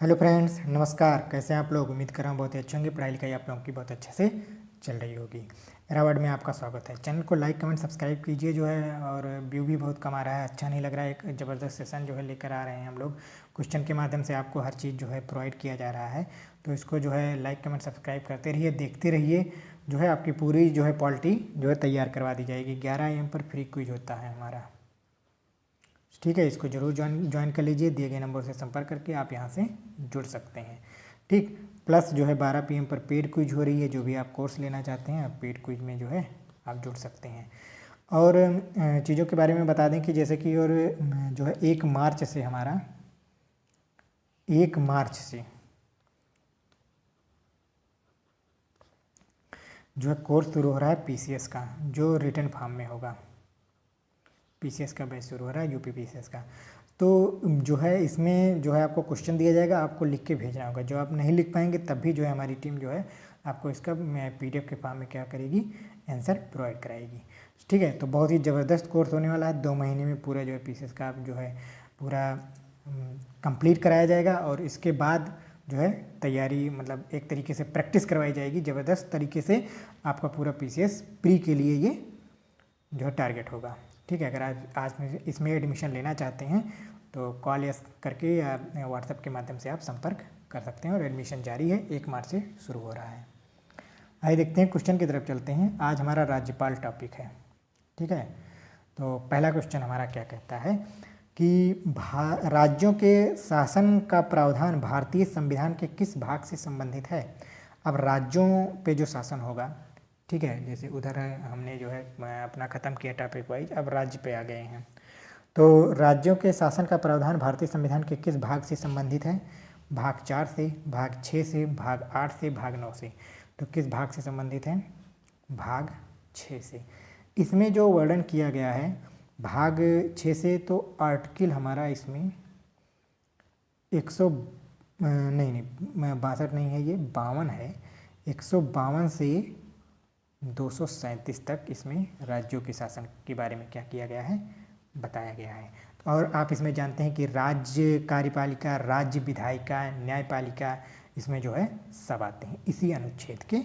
Hello friends, नमस्कार। कैसे हैं आप लोग? उम्मीद कर रहा हूँ बहुत ही अच्छे होंगे। पढ़ाई लिखाई आप लोगों की बहुत अच्छे से चल रही होगी। मेरा वर्ड में आपका स्वागत है। चैनल को लाइक कमेंट सब्सक्राइब कीजिए जो है, और व्यू भी बहुत कम आ रहा है, अच्छा नहीं लग रहा है। एक ज़बरदस्त सेशन जो है लेकर आ रहे हैं हम लोग। क्वेश्चन के माध्यम से आपको हर चीज़ जो है प्रोवाइड किया जा रहा है, तो इसको जो है लाइक कमेंट सब्सक्राइब करते रहिए, देखते रहिए। जो है आपकी पूरी जो है पॉलिटी जो है तैयार करवा दी जाएगी। 11 AM पर फ्री क्विज होता है हमारा, ठीक है। इसको जरूर ज्वाइन कर लीजिए। दिए गए नंबर से संपर्क करके आप यहाँ से जुड़ सकते हैं, ठीक। प्लस जो है 12 PM पर पेड क्विज हो रही है। जो भी आप कोर्स लेना चाहते हैं, आप पेड क्विज में जो है आप जुड़ सकते हैं। और चीज़ों के बारे में बता दें कि जैसे कि और जो है 1 मार्च से हमारा 1 मार्च से जो है कोर्स शुरू हो रहा है PCS का, जो रिटन फॉर्म में होगा। PCS का बैच शुरू हो रहा है, UP PCS का। तो जो है इसमें जो है आपको क्वेश्चन दिया जाएगा, आपको लिख के भेजना होगा। जो आप नहीं लिख पाएंगे तब भी जो है हमारी टीम जो है आपको इसका PDF के फॉर्म में क्या करेगी, आंसर प्रोवाइड कराएगी, ठीक है। तो बहुत ही ज़बरदस्त कोर्स होने वाला है। 2 महीने में पूरा जो है PCS का जो है पूरा कंप्लीट कराया जाएगा। और इसके बाद जो है तैयारी, मतलब एक तरीके से प्रैक्टिस करवाई जाएगी ज़बरदस्त तरीके से। आपका पूरा PCS प्री के लिए ये जो है टारगेट होगा, ठीक है। अगर आज में इसमें एडमिशन लेना चाहते हैं तो कॉल या करके या व्हाट्सएप के माध्यम से आप संपर्क कर सकते हैं। और एडमिशन जारी है, 1 मार्च से शुरू हो रहा है। आइए देखते हैं, क्वेश्चन की तरफ चलते हैं। आज हमारा राज्यपाल टॉपिक है, ठीक है। तो पहला क्वेश्चन हमारा क्या कहता है कि राज्यों के शासन का प्रावधान भारतीय संविधान के किस भाग से संबंधित है। अब राज्यों पे जो शासन होगा, ठीक है, जैसे उधर हमने जो है अपना ख़त्म किया टॉपिक वाइज, अब राज्य पे आ गए हैं। तो राज्यों के शासन का प्रावधान भारतीय संविधान के किस भाग से संबंधित है। भाग 4 से, भाग 6 से, भाग 8 से, भाग 9 से। तो किस भाग से संबंधित है? भाग 6 से। इसमें जो वर्णन किया गया है भाग 6 से, तो आर्टिकल हमारा इसमें 100 नहीं 62 नहीं है, ये 52 है। 152 से 237 तक इसमें राज्यों के शासन के बारे में क्या किया गया है, बताया गया है। और आप इसमें जानते हैं कि राज्य कार्यपालिका, राज्य विधायिका, न्यायपालिका, इसमें जो है सब आते हैं इसी अनुच्छेद के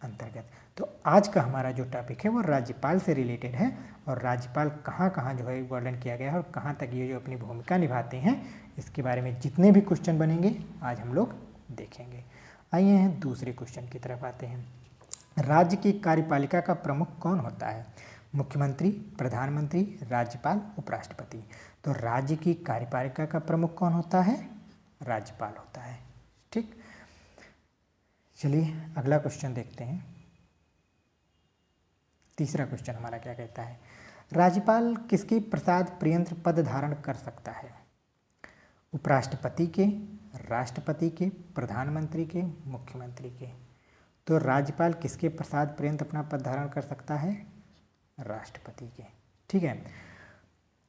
अंतर्गत। तो आज का हमारा जो टॉपिक है वो राज्यपाल से रिलेटेड है। और राज्यपाल कहाँ कहाँ जो है वर्णन किया गया है और कहाँ तक ये जो अपनी भूमिका निभाते हैं, इसके बारे में जितने भी क्वेश्चन बनेंगे आज हम लोग देखेंगे। आइए हैं दूसरे क्वेश्चन की तरफ आते हैं। राज्य की कार्यपालिका का प्रमुख कौन होता है? मुख्यमंत्री, प्रधानमंत्री, राज्यपाल, उपराष्ट्रपति। तो राज्य की कार्यपालिका का प्रमुख कौन होता है? राज्यपाल होता है, ठीक। चलिए अगला क्वेश्चन देखते हैं। तीसरा क्वेश्चन हमारा क्या कहता है, राज्यपाल किसके प्रसाद पर्यंत पद धारण कर सकता है? उपराष्ट्रपति के, राष्ट्रपति के, प्रधानमंत्री के, मुख्यमंत्री के। तो राज्यपाल किसके प्रसाद पर्यंत अपना पद धारण कर सकता है? राष्ट्रपति के, ठीक है।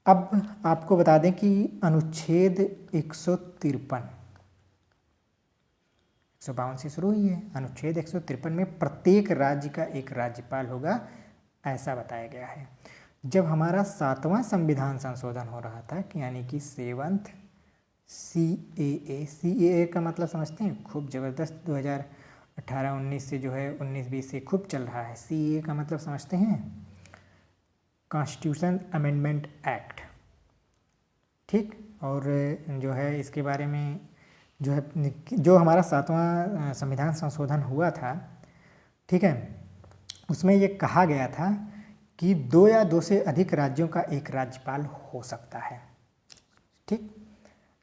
अब आपको बता दें कि अनुच्छेद 153 152 से शुरू हुई है। अनुच्छेद 153 में प्रत्येक राज्य का एक राज्यपाल होगा, ऐसा बताया गया है। जब हमारा 7वां संविधान संशोधन हो रहा था, यानी कि 7th CAA का मतलब समझते हैं, खूब ज़बरदस्त 2018-19 से जो है 19-20 से खूब चल रहा है। CAA का मतलब समझते हैं, कॉन्स्टिट्यूशन अमेंडमेंट एक्ट, ठीक। और जो है इसके बारे में जो है जो हमारा 7वां संविधान संशोधन हुआ था, ठीक है, उसमें ये कहा गया था कि 2 या 2 से अधिक राज्यों का एक राज्यपाल हो सकता है, ठीक।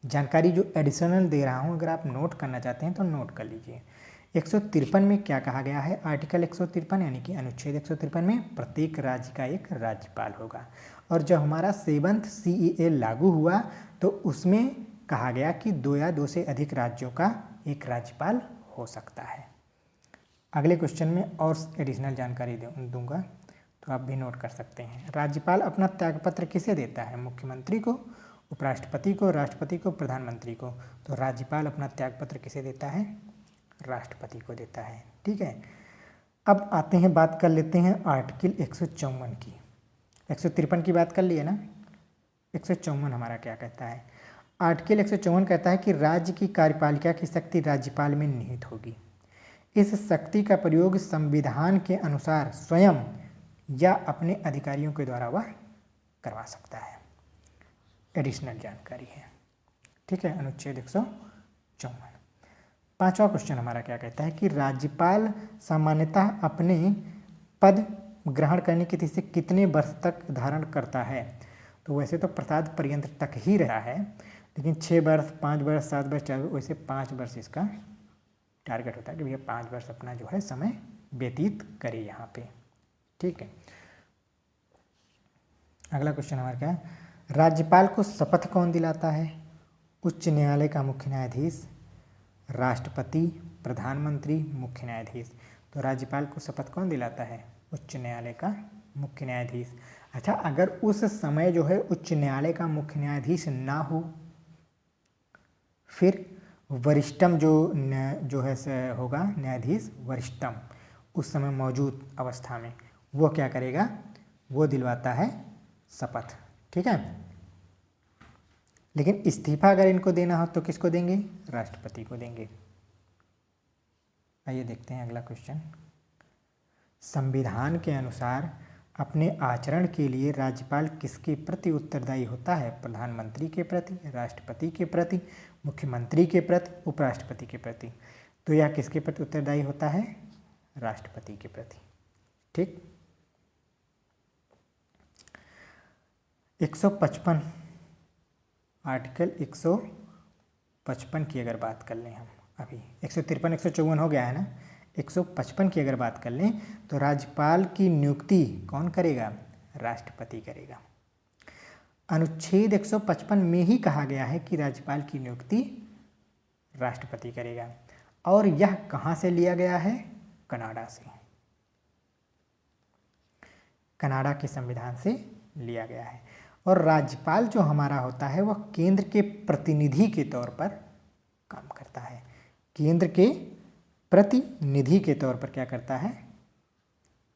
जानकारी जो एडिशनल दे रहा हूँ, अगर आप नोट करना चाहते हैं तो नोट कर लीजिए। 153 में क्या कहा गया है? आर्टिकल 153 यानी कि अनुच्छेद 153 में प्रत्येक राज्य का एक राज्यपाल होगा। और जब हमारा 7th CAA लागू हुआ तो उसमें कहा गया कि 2 या 2 से अधिक राज्यों का एक राज्यपाल हो सकता है। अगले क्वेश्चन में और एडिशनल जानकारी दूंगा, तो आप भी नोट कर सकते हैं। राज्यपाल अपना त्यागपत्र किसे देता है? मुख्यमंत्री को, उपराष्ट्रपति को, राष्ट्रपति को, प्रधानमंत्री को। तो राज्यपाल अपना त्यागपत्र किसे देता है? राष्ट्रपति को देता है, ठीक है। अब आते हैं, बात कर लेते हैं आर्टिकल 154 की। 153 की बात कर लिए ना, 154 हमारा क्या कहता है? आर्टिकल 154 कहता है कि राज्य की कार्यपालिका की शक्ति राज्यपाल में निहित होगी। इस शक्ति का प्रयोग संविधान के अनुसार स्वयं या अपने अधिकारियों के द्वारा वह करवा सकता है। एडिशनल जानकारी है, ठीक है, अनुच्छेद 154। पांचवा क्वेश्चन हमारा क्या कहता है कि राज्यपाल सामान्यतः अपने पद ग्रहण करने की तिथि से कितने वर्ष तक धारण करता है। तो वैसे तो प्रसाद पर्यंत तक ही रहा है, लेकिन 6 वर्ष, 5 वर्ष, 7 वर्ष, 4 वर्ष, वैसे 5 वर्ष इसका टारगेट होता है कि भैया 5 वर्ष अपना जो है समय व्यतीत करे यहाँ पे, ठीक है। अगला क्वेश्चन हमारा क्या है, राज्यपाल को शपथ कौन दिलाता है। उच्च न्यायालय का मुख्य न्यायाधीश, राष्ट्रपति, प्रधानमंत्री, मुख्य न्यायाधीश। तो राज्यपाल को शपथ कौन दिलाता है, उच्च न्यायालय का मुख्य न्यायाधीश। अच्छा, अगर उस समय जो है उच्च न्यायालय का मुख्य न्यायाधीश ना हो, फिर वरिष्ठम जो है से होगा न्यायाधीश वरिष्ठम, उस समय मौजूद अवस्था में वो क्या करेगा, वो दिलवाता है शपथ, ठीक है। लेकिन इस्तीफा अगर इनको देना हो तो किसको देंगे, राष्ट्रपति को देंगे। आइए देखते हैं अगला क्वेश्चन। संविधान के अनुसार अपने आचरण के लिए राज्यपाल किसके प्रति उत्तरदायी होता है। प्रधानमंत्री के प्रति, राष्ट्रपति के प्रति, मुख्यमंत्री के प्रति, उपराष्ट्रपति के प्रति। तो यह किसके प्रति उत्तरदायी होता है, राष्ट्रपति के प्रति, ठीक। 155 आर्टिकल 155 की अगर बात कर लें हम, अभी 153 154 हो गया है ना, 155 की अगर बात कर लें तो राज्यपाल की नियुक्ति कौन करेगा, राष्ट्रपति करेगा। अनुच्छेद 155 में ही कहा गया है कि राज्यपाल की नियुक्ति राष्ट्रपति करेगा, और यह कहाँ से लिया गया है, कनाडा से, कनाडा के संविधान से लिया गया है। और राज्यपाल जो हमारा होता है वह केंद्र के प्रतिनिधि के तौर पर काम करता है, केंद्र के प्रतिनिधि के तौर पर क्या करता है,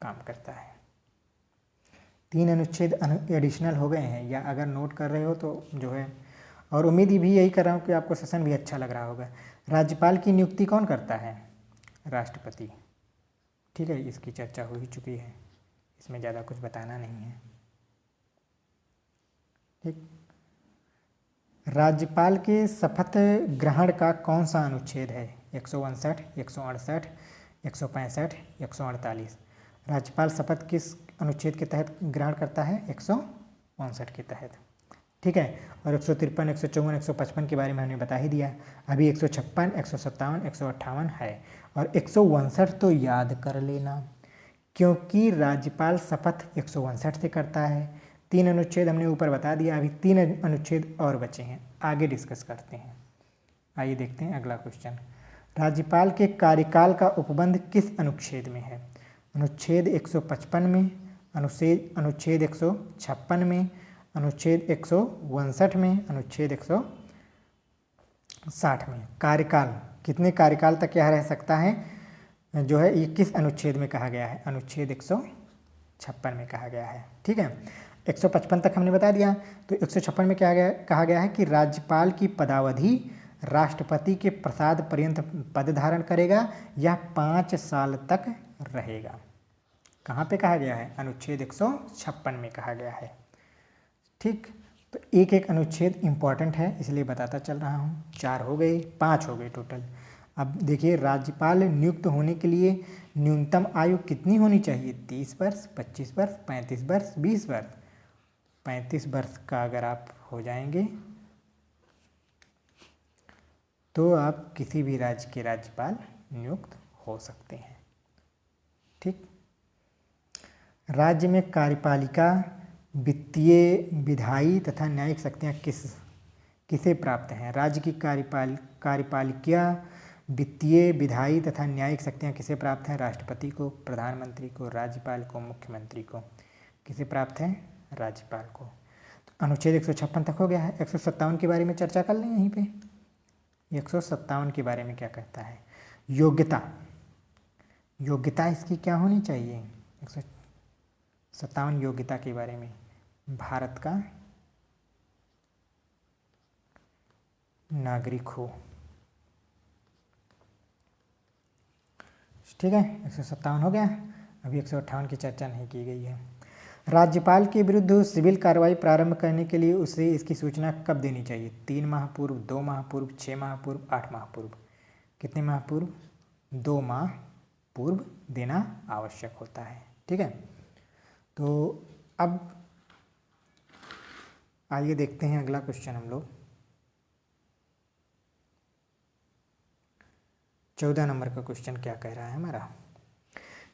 काम करता है। 3 अनुच्छेद एडिशनल हो गए हैं, या अगर नोट कर रहे हो तो जो है, और उम्मीद भी यही कर रहा हूँ कि आपको सेशन भी अच्छा लग रहा होगा। राज्यपाल की नियुक्ति कौन करता है, राष्ट्रपति, ठीक है, इसकी चर्चा हो ही चुकी है, इसमें ज़्यादा कुछ बताना नहीं है, ठीक। राज्यपाल के शपथ ग्रहण का कौन सा अनुच्छेद है, 159, 168, 165, 148। राज्यपाल शपथ किस अनुच्छेद के तहत ग्रहण करता है, 159 के तहत, ठीक है। और 153, 154, 155 के बारे में हमने बता ही दिया। अभी 156, 157, 158 है, और 159 तो याद कर लेना, क्योंकि राज्यपाल शपथ 159 से करता है। 3 अनुच्छेद हमने ऊपर बता दिया, अभी 3 अनुच्छेद और बचे हैं, आगे डिस्कस करते हैं। आइए देखते हैं अगला क्वेश्चन। राज्यपाल के कार्यकाल का उपबंध किस अनुच्छेद में है, अनुच्छेद 155 में, अनुच्छेद 156 में, अनुच्छेद 159 में, अनुच्छेद 160 में। कार्यकाल, कितने कार्यकाल तक यह रह सकता है, जो है ये किस अनुच्छेद में कहा गया है, अनुच्छेद 156 में कहा गया है, ठीक है। 155 तक हमने बता दिया। तो 156 में क्या कहा गया है कि राज्यपाल की पदावधि राष्ट्रपति के प्रसाद पर्यंत पद धारण करेगा, यह 5 साल तक रहेगा। कहाँ पे कहा गया है, अनुच्छेद 156 में कहा गया है, ठीक। तो एक एक अनुच्छेद इम्पॉर्टेंट है, इसलिए बताता चल रहा हूँ। 4 हो गए, 5 हो गए टोटल। अब देखिए, राज्यपाल नियुक्त होने के लिए न्यूनतम आयु कितनी होनी चाहिए, 30 वर्ष, 25 वर्ष, 35 वर्ष, 20 वर्ष। 35 वर्ष का अगर आप हो जाएंगे तो आप किसी भी राज्य के राज्यपाल नियुक्त हो सकते हैं, ठीक। राज्य में कार्यपालिका, वित्तीय, विधायी तथा न्यायिक शक्तियाँ किसे प्राप्त हैं। राज्य की कार्यपालिका, वित्तीय, विधायी तथा न्यायिक शक्तियाँ किसे प्राप्त हैं, राष्ट्रपति को, प्रधानमंत्री को, राज्यपाल को, मुख्यमंत्री को। किसे प्राप्त है, राज्यपाल को। तो अनुच्छेद 156 तक हो गया है। 157 के बारे में चर्चा कर लें यहीं पे। 157 के बारे में क्या कहता है, योग्यता, योग्यता इसकी क्या होनी चाहिए। 157 योग्यता के बारे में, भारत का नागरिक हो। ठीक है, 157 हो गया। अभी 158 की चर्चा नहीं की गई है। राज्यपाल के विरुद्ध सिविल कार्रवाई प्रारंभ करने के लिए उसे इसकी सूचना कब देनी चाहिए? 3 माह पूर्व, 2 माह पूर्व, 6 माह पूर्व, 8 माह पूर्व। कितने माह पूर्व? 2 माह पूर्व देना आवश्यक होता है। ठीक है, तो अब आइए देखते हैं अगला क्वेश्चन हम लोग। 14 नंबर का क्वेश्चन क्या कह रहा है हमारा?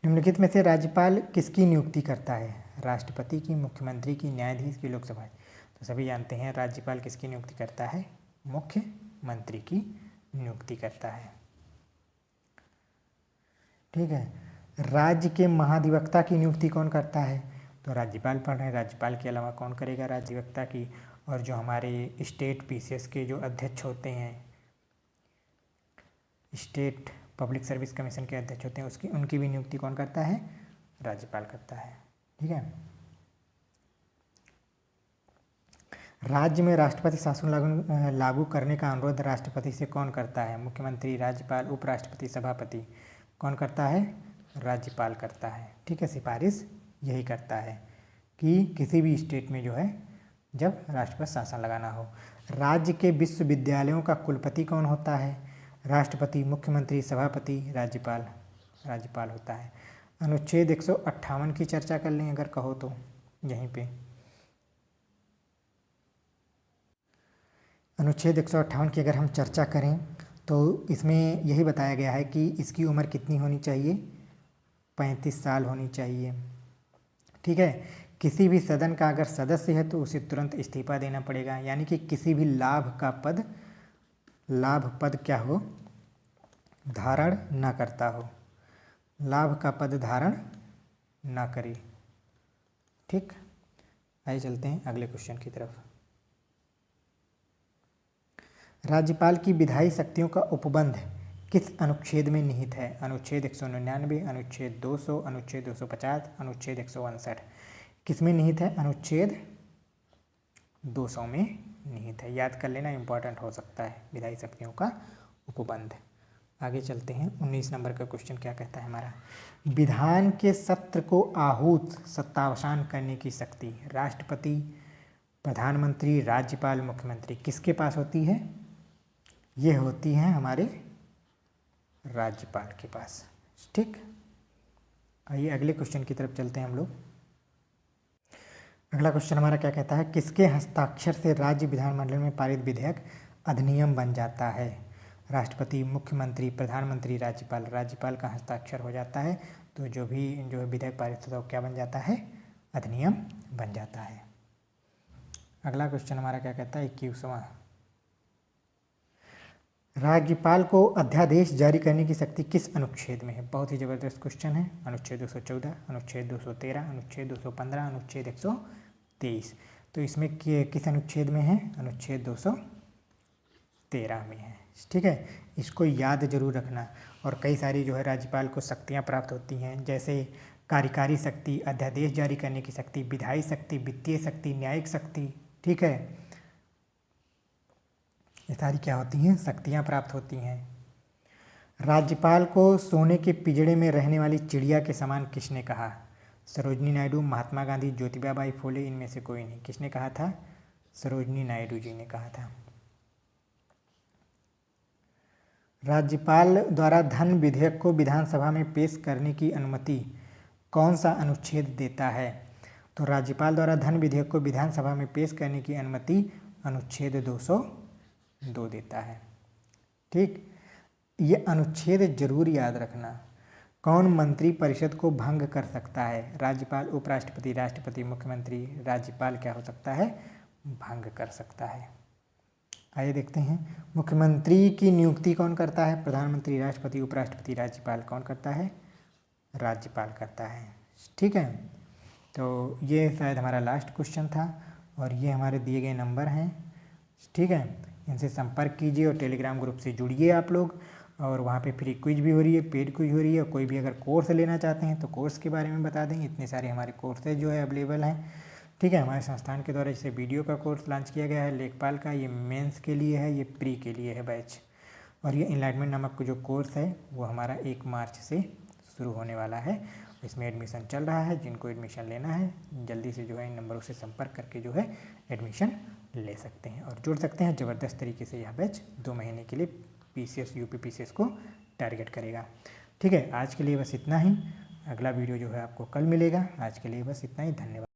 निम्नलिखित में से राज्यपाल किसकी नियुक्ति करता है? राष्ट्रपति की, मुख्यमंत्री की, न्यायाधीश की, लोकसभा? तो सभी जानते हैं राज्यपाल किसकी नियुक्ति करता है? मुख्यमंत्री की नियुक्ति करता है। ठीक है, राज्य के महाधिवक्ता की नियुक्ति कौन करता है? तो राज्यपाल पढ़ रहे हैं, राज्यपाल के अलावा कौन करेगा राज्यवक्ता की? और जो हमारे स्टेट पीसीएस के जो अध्यक्ष होते हैं, स्टेट पब्लिक सर्विस कमीशन के अध्यक्ष होते हैं, उनकी भी नियुक्ति कौन करता है? राज्यपाल करता है। ठीक है, राज्य में राष्ट्रपति शासन लागू करने का अनुरोध राष्ट्रपति से कौन करता है? मुख्यमंत्री, राज्यपाल, उपराष्ट्रपति, सभापति? कौन करता है? राज्यपाल करता है। ठीक है, सिफारिश यही करता है कि किसी भी स्टेट में जो है जब राष्ट्रपति शासन लगाना हो। राज्य के विश्वविद्यालयों का कुलपति कौन होता है? राष्ट्रपति, मुख्यमंत्री, सभापति, राज्यपाल? राज्यपाल होता है। अनुच्छेद 158 की चर्चा कर लें अगर कहो तो यहीं पे। अनुच्छेद 158 की अगर हम चर्चा करें तो इसमें यही बताया गया है कि इसकी उम्र कितनी होनी चाहिए? 35 साल होनी चाहिए। ठीक है, किसी भी सदन का अगर सदस्य है तो उसे तुरंत इस्तीफा देना पड़ेगा, यानी कि किसी भी लाभ पद क्या हो? धारण न करता हो, लाभ का पद धारण ना करे। ठीक, आइए चलते हैं अगले क्वेश्चन की तरफ। राज्यपाल की विधायी शक्तियों का उपबंध किस अनुच्छेद में निहित है? अनुच्छेद 199, अनुच्छेद 200, अनुच्छेद 250, अनुच्छेद 159? किस में निहित है? अनुच्छेद 200 में निहित है। याद कर लेना, इंपॉर्टेंट हो सकता है विधायी शक्तियों का उपबंध। आगे चलते हैं। 19 नंबर का क्वेश्चन क्या कहता है हमारा? विधान के सत्र को आहूत सत्तावसान करने की शक्ति राष्ट्रपति, प्रधानमंत्री, राज्यपाल, मुख्यमंत्री किसके पास होती है? ये होती है हमारे राज्यपाल के पास। ठीक, आइए अगले क्वेश्चन की तरफ चलते हैं हम लोग। अगला क्वेश्चन हमारा क्या कहता है? किसके हस्ताक्षर से राज्य विधानमंडल में पारित विधेयक अधिनियम बन जाता है? राष्ट्रपति, मुख्यमंत्री, प्रधानमंत्री, राज्यपाल? राज्यपाल का हस्ताक्षर हो जाता है तो जो विधेयक पारित होता है वो क्या बन जाता है? अधिनियम बन जाता है। अगला क्वेश्चन हमारा क्या कहता है? 21वां। राज्यपाल को अध्यादेश जारी करने की शक्ति किस अनुच्छेद में है? बहुत ही जबरदस्त क्वेश्चन है। अनुच्छेद 214, अनुच्छेद 213, अनुच्छेद 215, अनुच्छेद 123। तो इसमें किस अनुच्छेद में है? अनुच्छेद 213 में है। ठीक है, इसको याद जरूर रखना। और कई सारी जो है राज्यपाल को शक्तियाँ प्राप्त होती हैं, जैसे कार्यकारी शक्ति, अध्यादेश जारी करने की शक्ति, विधायी शक्ति, वित्तीय शक्ति, न्यायिक शक्ति। ठीक है, ये सारी क्या होती हैं? शक्तियाँ प्राप्त होती हैं। राज्यपाल को सोने के पिंजड़े में रहने वाली चिड़िया के समान किसने कहा? सरोजनी नायडू, महात्मा गांधी, ज्योतिबा बाई फुले? इनमें से कोई नहीं। किसने कहा था? सरोजनी नायडू जी ने कहा था। राज्यपाल द्वारा धन विधेयक को विधानसभा में पेश करने की अनुमति कौन सा अनुच्छेद देता है? तो राज्यपाल द्वारा धन विधेयक को विधानसभा में पेश करने की अनुमति अनुच्छेद 202 देता है। ठीक, ये अनुच्छेद जरूर याद रखना। कौन मंत्री परिषद को भंग कर सकता है? राज्यपाल, उपराष्ट्रपति, राष्ट्रपति, मुख्यमंत्री? राज्यपाल क्या हो सकता है? भंग कर सकता है। आइए देखते हैं। मुख्यमंत्री की नियुक्ति कौन करता है? प्रधानमंत्री, राष्ट्रपति, उपराष्ट्रपति, राज्यपाल? कौन करता है? राज्यपाल करता है। ठीक है, तो ये शायद हमारा लास्ट क्वेश्चन था और ये हमारे दिए गए नंबर हैं। ठीक है, इनसे संपर्क कीजिए और टेलीग्राम ग्रुप से जुड़िए आप लोग। और वहाँ पे फ्री क्विज भी हो रही है, पेड क्विज हो रही है। कोई भी अगर कोर्स लेना चाहते हैं तो कोर्स के बारे में बता दें। इतने सारे हमारे कोर्सेज जो है अवेलेबल हैं, ठीक है। हमारे संस्थान के द्वारा जैसे वीडियो का कोर्स लॉन्च किया गया है लेखपाल का, ये मेंस के लिए है, ये प्री के लिए है बैच। और ये इनलाइटमेंट नामक जो कोर्स है वो हमारा 1 मार्च से शुरू होने वाला है। इसमें एडमिशन चल रहा है। जिनको एडमिशन लेना है जल्दी से जो है इन नंबरों से संपर्क करके जो है एडमिशन ले सकते हैं और जुड़ सकते हैं। ज़बरदस्त तरीके से यह बैच 2 महीने के लिए PCS UP PCS को टारगेट करेगा। ठीक है, आज के लिए बस इतना ही। अगला वीडियो जो है आपको कल मिलेगा। आज के लिए बस इतना ही। धन्यवाद।